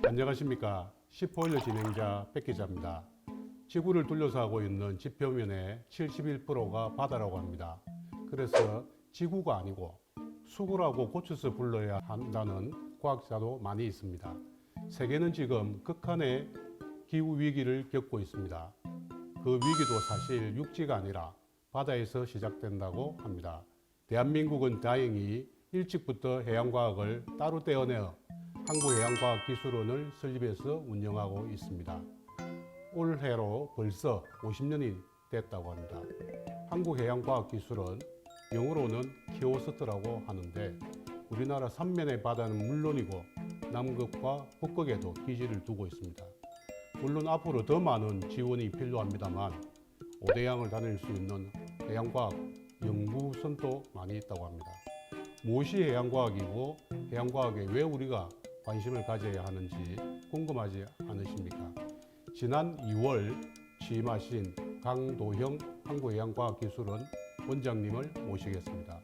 안녕하십니까. 10호일러 진행자 백 기자입니다. 지구를 둘러싸고 있는 지표면의 71%가 바다라고 합니다. 그래서 지구가 아니고 수구라고 고쳐서 불러야 한다는 과학자도 많이 있습니다. 세계는 지금 극한의 기후 위기를 겪고 있습니다. 그 위기도 사실 육지가 아니라 바다에서 시작된다고 합니다. 대한민국은 다행히 일찍부터 해양과학을 따로 떼어내어 한국해양과학기술원을 설립해서 운영하고 있습니다. 올해로 벌써 50년이 됐다고 합니다. 한국해양과학기술원, 영어로는 키오스트라고 하는데 우리나라 삼면의 바다는 물론이고 남극과 북극에도 기지를 두고 있습니다. 물론 앞으로 더 많은 지원이 필요합니다만 5대양을 다닐 수 있는 해양과학 연구선도 많이 있다고 합니다. 무엇이 해양과학이고 해양과학에 왜 우리가 관심을 가져야 하는지 궁금하지 않으십니까? 지난 2월 취임하신 강도형 한국해양과학기술원 원장님을 모시겠습니다.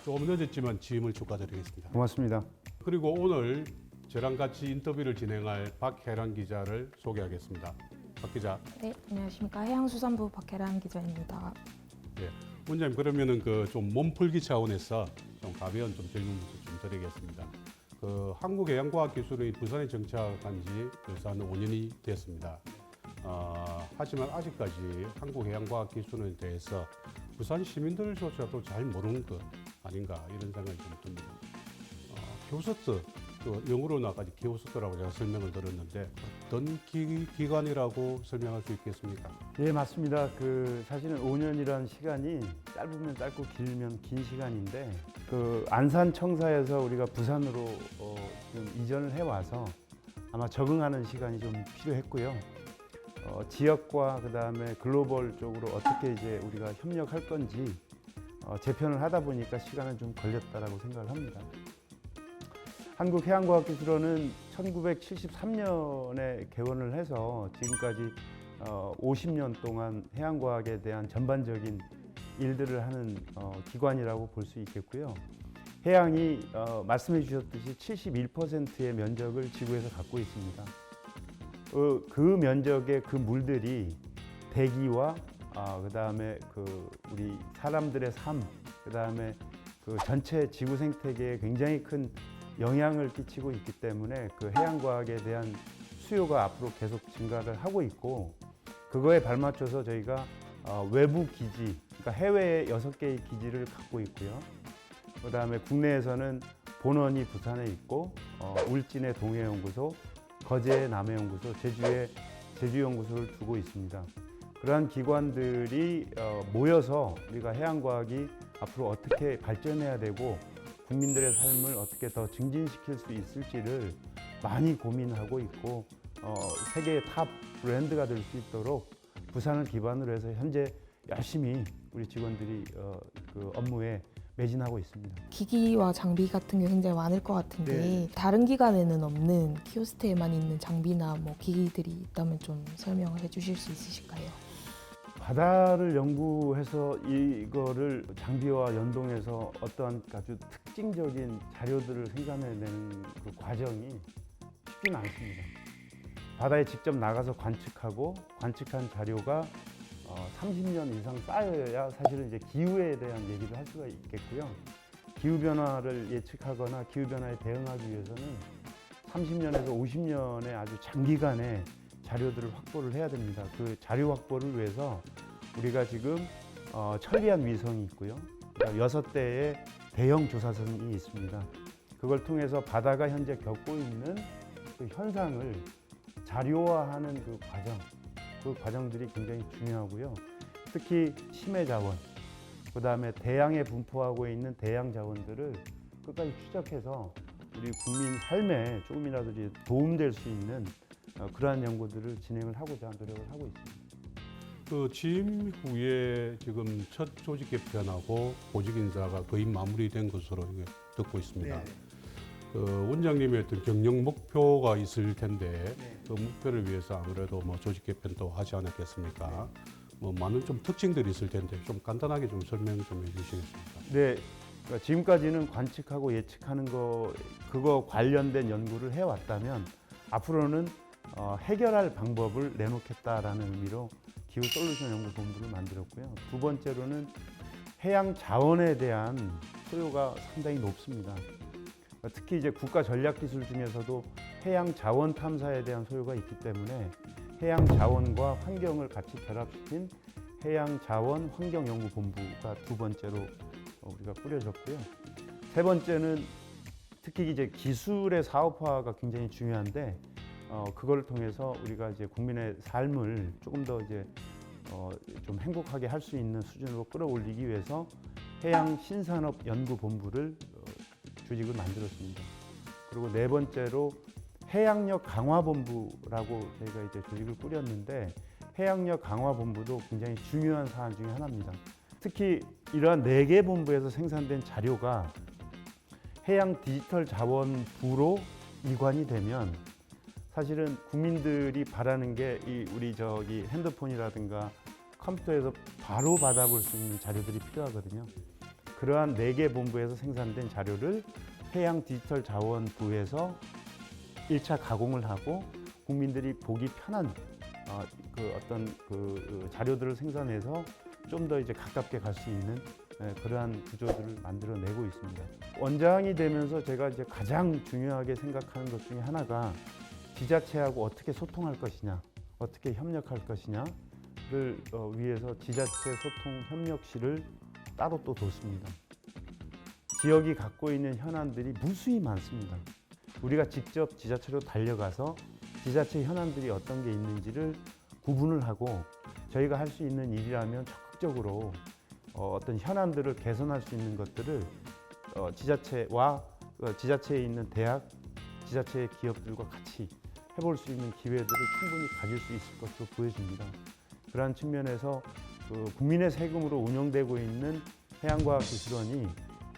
조금 늦었지만 취임을 축하드리겠습니다. 고맙습니다. 그리고 오늘 저랑 같이 인터뷰를 진행할 박혜란 기자를 소개하겠습니다. 박 기자. 네, 안녕하십니까. 해양수산부 박혜란 기자입니다. 예, 원장님 그러면은 그 좀 몸풀기 차원에서 좀 가벼운 좀 질문부터 좀 드리겠습니다. 그 한국해양과학기술원이 부산에 정착한 지 벌써 한 5년이 됐습니다. 하지만 아직까지 한국해양과학기술원에 대해서 부산 시민들조차도 잘 모르는 것 아닌가 이런 생각이 좀 듭니다. 키오스트, 영어로는 아까 키오스트라고 제가 설명을 들었는데 어떤 기관이라고 설명할 수 있겠습니까? 예, 맞습니다. 사실은 5년이라는 시간이 짧으면 짧고 길면 긴 시간인데 안산 청사에서 우리가 부산으로 지금 이전을 해와서 아마 적응하는 시간이 좀 필요했고요. 지역과 그다음에 글로벌 쪽으로 어떻게 이제 우리가 협력할 건지 재편을 하다 보니까 시간은 좀 걸렸다라고 생각을 합니다. 한국해양과학기술원은 1973년에 개원을 해서 지금까지 50년 동안 해양과학에 대한 전반적인 일들을 하는 기관이라고 볼 수 있겠고요. 해양이 말씀해 주셨듯이 71%의 면적을 지구에서 갖고 있습니다. 그 면적의 그 물들이 대기와 그다음에 우리 사람들의 삶, 그다음에 전체 지구 생태계에 굉장히 큰 영향을 끼치고 있기 때문에 해양과학에 대한 수요가 앞으로 계속 증가를 하고 있고 그거에 발맞춰서 저희가 외부 기지, 그러니까 해외에 6개의 기지를 갖고 있고요. 그다음에 국내에서는 본원이 부산에 있고 울진에 동해연구소, 거제에 남해연구소, 제주에 제주연구소를 두고 있습니다. 그러한 기관들이 모여서 우리가 해양과학이 앞으로 어떻게 발전해야 되고 국민들의 삶을 어떻게 더 증진시킬 수 있을지를 많이 고민하고 있고 세계의 탑 브랜드가 될 수 있도록 부산을 기반으로 해서 현재 열심히 우리 직원들이 업무에 매진하고 있습니다. 기기와 장비 같은 게 굉장히 많을 것 같은데 네. 다른 기관에는 없는 키오스트에만 있는 장비나 뭐 기기들이 있다면 좀 설명을 해주실 수 있으실까요? 바다를 연구해서 이거를 장비와 연동해서 어떠한 아주 특징적인 자료들을 생산해내는 그 과정이 쉽지는 않습니다. 바다에 직접 나가서 관측하고 관측한 자료가 30년 이상 쌓여야 사실은 이제 기후에 대한 얘기를 할 수가 있겠고요. 기후변화를 예측하거나 기후변화에 대응하기 위해서는 30년에서 50년의 아주 장기간의 자료들을 확보를 해야 됩니다. 그 자료 확보를 위해서 우리가 지금 천리안 위성이 있고요. 6대의 대형 조사선이 있습니다. 그걸 통해서 바다가 현재 겪고 있는 그 현상을 자료화하는 그 과정들이 굉장히 중요하고요. 특히 심해 자원, 그 다음에 대양에 분포하고 있는 대양 자원들을 끝까지 추적해서 우리 국민 삶에 조금이라도 도움될 수 있는 그러한 연구들을 진행을 하고자 노력을 하고 있습니다. 취임 후에 지금 첫 조직 개편하고 보직 인사가 거의 마무리된 것으로 듣고 있습니다. 원장님의 어떤 경영 목표가 있을 텐데 그 목표를 위해서 아무래도 조직 개편도 하지 않았겠습니까? 뭐 많은 좀 특징들이 있을 텐데 좀 간단하게 좀 설명 좀 해주시겠습니까? 네, 그러니까 지금까지는 관측하고 예측하는 그거 관련된 연구를 해왔다면 앞으로는 해결할 방법을 내놓겠다라는 의미로 기후 솔루션 연구본부를 만들었고요. 두 번째로는 해양 자원에 대한 소요가 상당히 높습니다. 특히 이제 국가 전략 기술 중에서도 해양 자원 탐사에 대한 소요가 있기 때문에 해양 자원과 환경을 같이 결합시킨 해양 자원 환경 연구 본부가 두 번째로 우리가 꾸려졌고요. 세 번째는 특히 이제 기술의 사업화가 굉장히 중요한데 그걸 통해서 우리가 이제 국민의 삶을 조금 더 이제 좀 행복하게 할 수 있는 수준으로 끌어올리기 위해서 해양 신산업 연구 본부를 조직을 만들었습니다. 그리고 네 번째로 해양력 강화 본부라고 저희가 이제 조직을 꾸렸는데 해양력 강화 본부도 굉장히 중요한 사안 중에 하나입니다. 특히 이러한 4개 본부에서 생산된 자료가 해양 디지털 자원부로 이관이 되면 사실은 국민들이 바라는 게 우리 핸드폰이라든가 컴퓨터에서 바로 받아볼 수 있는 자료들이 필요하거든요. 그러한 4개 본부에서 생산된 자료를 해양 디지털 자원부에서 1차 가공을 하고 국민들이 보기 편한 자료들을 생산해서 좀 더 이제 가깝게 갈 수 있는 그러한 구조들을 만들어내고 있습니다. 원장이 되면서 제가 이제 가장 중요하게 생각하는 것 중에 하나가 지자체하고 어떻게 소통할 것이냐, 어떻게 협력할 것이냐를 위해서 지자체 소통 협력실을 따로 또 뒀습니다. 지역이 갖고 있는 현안들이 무수히 많습니다. 우리가 직접 지자체로 달려가서 지자체 현안들이 어떤 게 있는지를 구분을 하고 저희가 할 수 있는 일이라면 적극적으로 어떤 현안들을 개선할 수 있는 것들을 지자체와 지자체에 있는 대학, 지자체의 기업들과 같이 해볼 수 있는 기회들을 충분히 가질 수 있을 것으로 보여집니다. 그러한 측면에서 국민의 세금으로 운영되고 있는 해양과학기술원이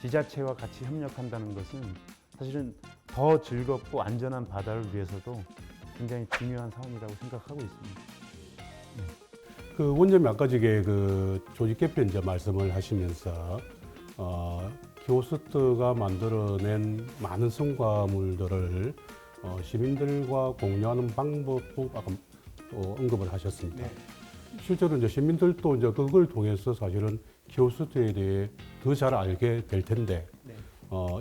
지자체와 같이 협력한다는 것은 사실은 더 즐겁고 안전한 바다를 위해서도 굉장히 중요한 사안이라고 생각하고 있습니다. 그 원장님 아까 저게 그 조직 개편 이제 말씀을 하시면서 키오스트가 만들어낸 많은 성과물들을 시민들과 공유하는 방법도 아까 또 언급을 하셨습니다. 네. 실제로 이제 시민들도 이제 그걸 통해서 사실은 키오스트에 대해 더 잘 알게 될 텐데 네.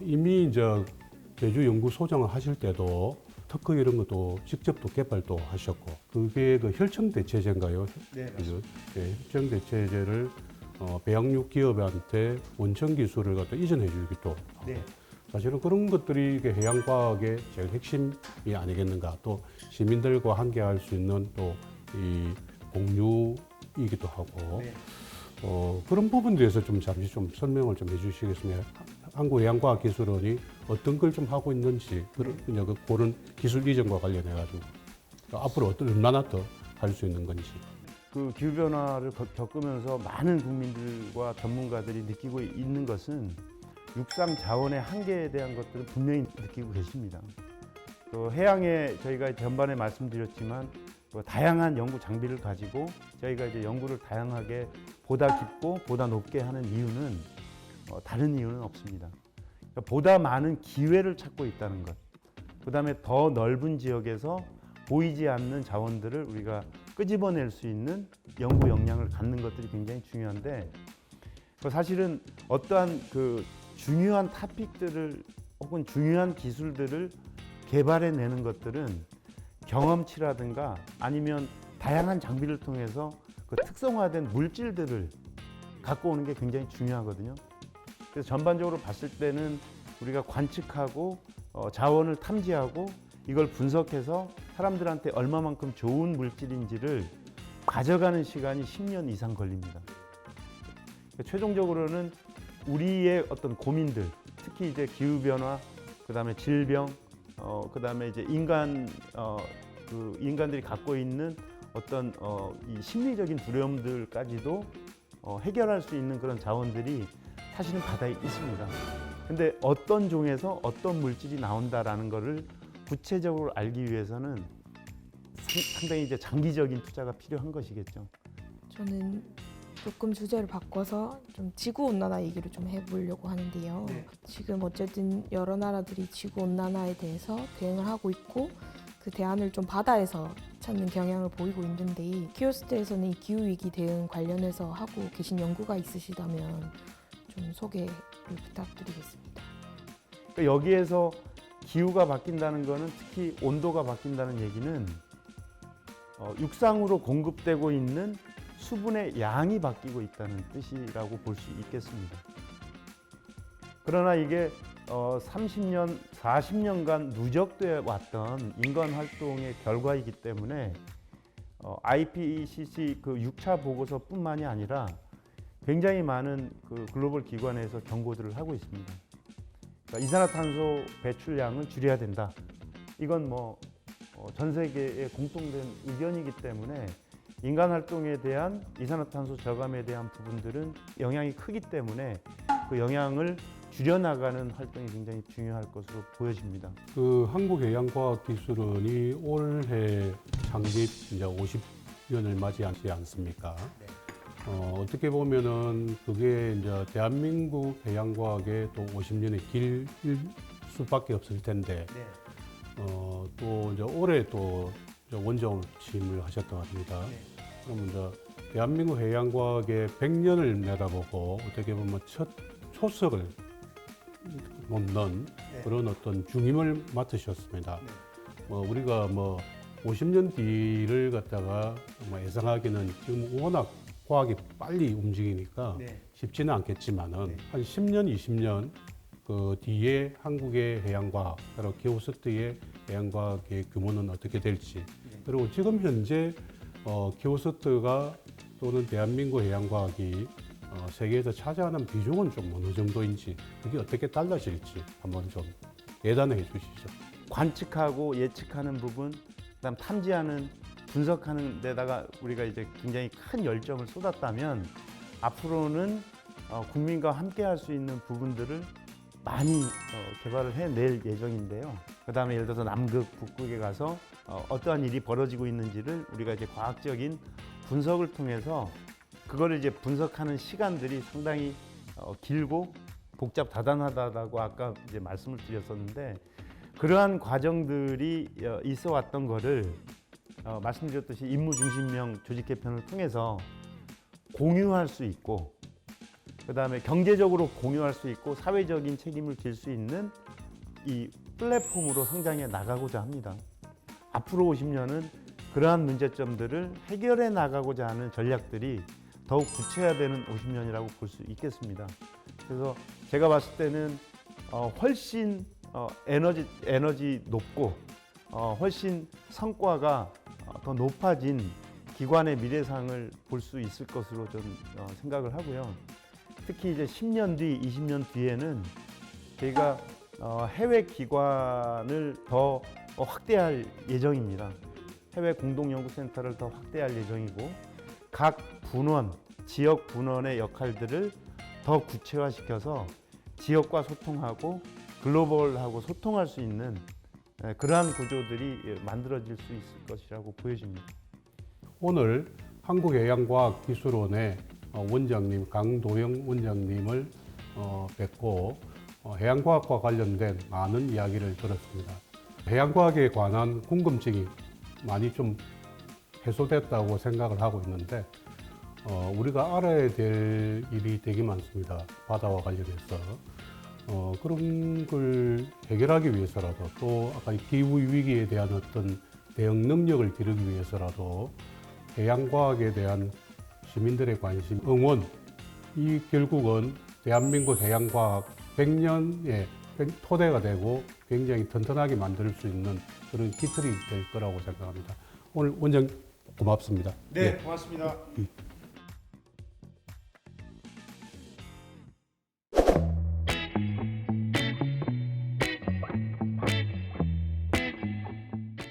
이미 이제 제주 연구소장을 하실 때도 특허 이런 것도 직접 또 개발도 하셨고 그게 그 혈청 대체제인가요? 네, 그죠? 네, 혈청 대체제를 배양육 기업한테 원천 기술을 갖다 이전해 주기도 하고 네. 사실은 그런 것들이 이게 해양 과학의 제일 핵심이 아니겠는가 또 시민들과 함께 할 수 있는 또 이 공유이기도 하고 네. 그런 부분에 대해서 좀 잠시 좀 설명을 좀 해주시겠습니까? 한국해양과학기술원이 어떤 걸 좀 하고 있는지 그런 기술 이전과 관련해 가지고 앞으로 얼마나 더 할 수 있는 건지. 그 기후 변화를 겪으면서 많은 국민들과 전문가들이 느끼고 있는 것은 육상 자원의 한계에 대한 것들을 분명히 느끼고 계십니다. 또 해양에 저희가 전반에 말씀드렸지만 다양한 연구 장비를 가지고 저희가 이제 연구를 다양하게 보다 깊고 보다 높게 하는 이유는 다른 이유는 없습니다. 그러니까 보다 많은 기회를 찾고 있다는 것. 그다음에 더 넓은 지역에서 보이지 않는 자원들을 우리가 끄집어낼 수 있는 연구 역량을 갖는 것들이 굉장히 중요한데 사실은 어떠한 그 중요한 토픽들을 혹은 중요한 기술들을 개발해내는 것들은 경험치라든가 아니면 다양한 장비를 통해서 그 특성화된 물질들을 갖고 오는 게 굉장히 중요하거든요. 그래서 전반적으로 봤을 때는 우리가 관측하고 자원을 탐지하고 이걸 분석해서 사람들한테 얼마만큼 좋은 물질인지를 가져가는 시간이 10년 이상 걸립니다. 최종적으로는 우리의 어떤 고민들, 특히 이제 기후 변화, 그다음에 질병, 그다음에 이제 인간들이 갖고 있는 어떤 이 심리적인 두려움들까지도 해결할 수 있는 그런 자원들이 사실은 바다에 있습니다. 근데 어떤 종에서 어떤 물질이 나온다라는 거를 구체적으로 알기 위해서는 상당히 이제 장기적인 투자가 필요한 것이겠죠. 저는 조금 주제를 바꿔서 좀 지구 온난화 얘기를 좀 해보려고 하는데요. 네. 지금 어쨌든 여러 나라들이 지구 온난화에 대해서 대응을 하고 있고 그 대안을 좀 바다에서 찾는 경향을 보이고 있는데 키오스트에서는 이 기후 위기 대응 관련해서 하고 계신 연구가 있으시다면 좀 소개를 부탁드리겠습니다. 그러니까 여기에서 기후가 바뀐다는 것은 특히 온도가 바뀐다는 얘기는 육상으로 공급되고 있는 수분의 양이 바뀌고 있다는 뜻이라고 볼 수 있겠습니다. 그러나 이게 30년, 40년간 누적돼 왔던 인간 활동의 결과이기 때문에 IPCC 그 6차 보고서뿐만이 아니라 굉장히 많은 그 글로벌 기관에서 경고들을 하고 있습니다. 그러니까 이산화탄소 배출량을 줄여야 된다. 이건 전 세계의 공통된 의견이기 때문에 인간 활동에 대한 이산화탄소 저감에 대한 부분들은 영향이 크기 때문에 그 영향을 줄여나가는 활동이 굉장히 중요할 것으로 보여집니다. 그 한국해양과학기술원이 올해 창립 이제 50년을 맞이하지 않습니까? 어떻게 보면은 그게 이제 대한민국 해양과학의 또 50년의 길일 수밖에 없을 텐데, 또 이제 올해 또 원정 취임을 하셨다고 합니다. 그러면 이제 대한민국 해양과학의 100년을 내다보고 어떻게 보면 첫 초석을 놓는 그런 어떤 중임을 맡으셨습니다. 우리가 50년 뒤를 갖다가 예상하기는 지금 워낙 과학이 빨리 움직이니까 쉽지는 않겠지만은 한 10년, 20년 그 뒤에 한국의 해양과학, 바로 키오스트의 해양과학의 규모는 어떻게 될지, 그리고 지금 현재 키오스트가 또는 대한민국 해양과학이 세계에서 차지하는 비중은 좀 어느 정도인지, 그게 어떻게 달라질지 한번 좀 예단해 주시죠. 관측하고 예측하는 부분, 그다음 탐지하는 분석하는 데다가 우리가 이제 굉장히 큰 열정을 쏟았다면 앞으로는 국민과 함께 할 수 있는 부분들을 많이 개발을 해낼 예정인데요. 그다음에 예를 들어서 남극, 북극에 가서 어떠한 일이 벌어지고 있는지를 우리가 이제 과학적인 분석을 통해서 그거를 이제 분석하는 시간들이 상당히 길고 복잡 다단하다고 아까 이제 말씀을 드렸었는데, 그러한 과정들이 있어 왔던 거를 말씀드렸듯이 임무중심형 조직 개편을 통해서 공유할 수 있고, 그다음에 경제적으로 공유할 수 있고 사회적인 책임을 질 수 있는 이 플랫폼으로 성장해 나가고자 합니다. 앞으로 50년은 그러한 문제점들을 해결해 나가고자 하는 전략들이 더욱 구체화되는 50년이라고 볼 수 있겠습니다. 그래서 제가 봤을 때는 훨씬 에너지 높고 훨씬 성과가 더 높아진 기관의 미래상을 볼 수 있을 것으로 좀 생각을 하고요. 특히 이제 10년 뒤, 20년 뒤에는 저희가 해외 기관을 더 확대할 예정입니다. 해외 공동연구센터를 더 확대할 예정이고, 각 분원, 지역 분원의 역할들을 더 구체화시켜서 지역과 소통하고 글로벌하고 소통할 수 있는 그러한 구조들이 만들어질 수 있을 것이라고 보여집니다. 오늘 한국해양과학기술원의 원장님 강도영 원장님을 뵙고 해양과학과 관련된 많은 이야기를 들었습니다. 해양과학에 관한 궁금증이 많이 좀 해소됐다고 생각을 하고 있는데, 우리가 알아야 될 일이 되게 많습니다. 바다와 관련해서. 그런 걸 해결하기 위해서라도, 또 아까 기후 위기에 대한 어떤 대응 능력을 기르기 위해서라도 해양과학에 대한 시민들의 관심, 응원, 이 결국은 대한민국 해양과학 100년의 토대가 되고 굉장히 튼튼하게 만들 수 있는 그런 기틀이 될 거라고 생각합니다. 오늘 원장 고맙습니다. 네, 고맙습니다.